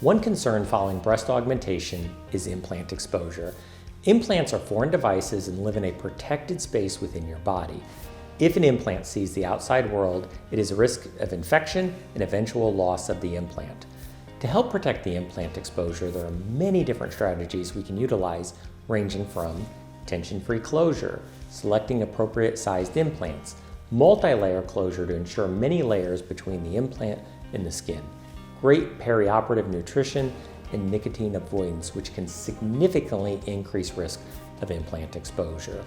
One concern following breast augmentation is implant exposure. Implants are foreign devices and live in a protected space within your body. If an implant sees the outside world, it is a risk of infection and eventual loss of the implant. To help protect the implant exposure, there are many different strategies we can utilize, ranging from tension-free closure, selecting appropriate sized implants, multi-layer closure to ensure many layers between the implant and the skin, great perioperative nutrition, and nicotine avoidance, which can significantly increase risk of implant exposure.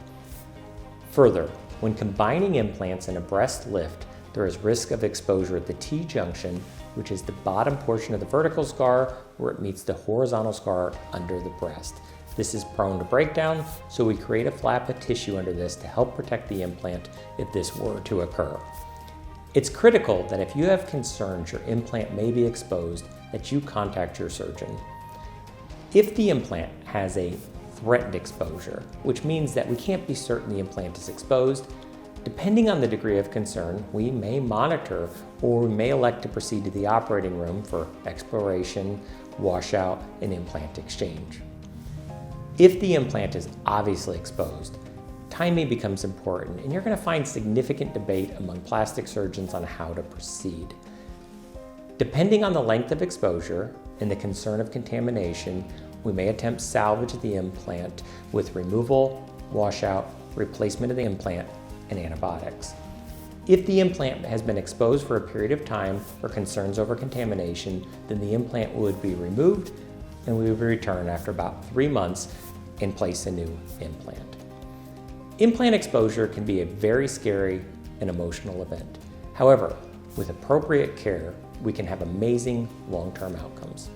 Further, when combining implants and a breast lift, there is risk of exposure at the T-junction, which is the bottom portion of the vertical scar where it meets the horizontal scar under the breast. This is prone to breakdown, so we create a flap of tissue under this to help protect the implant if this were to occur. It's critical that if you have concerns your implant may be exposed, that you contact your surgeon. If the implant has a threatened exposure, which means that we can't be certain the implant is exposed, depending on the degree of concern, we may monitor or we may elect to proceed to the operating room for exploration, washout, and implant exchange. If the implant is obviously exposed, timing becomes important, and you're going to find significant debate among plastic surgeons on how to proceed. Depending on the length of exposure and the concern of contamination, we may attempt salvage of the implant with removal, washout, replacement of the implant, and antibiotics. If the implant has been exposed for a period of time or concerns over contamination, then the implant would be removed and we would return after about 3 months and place a new implant. Implant exposure can be a very scary and emotional event. However, with appropriate care, we can have amazing long-term outcomes.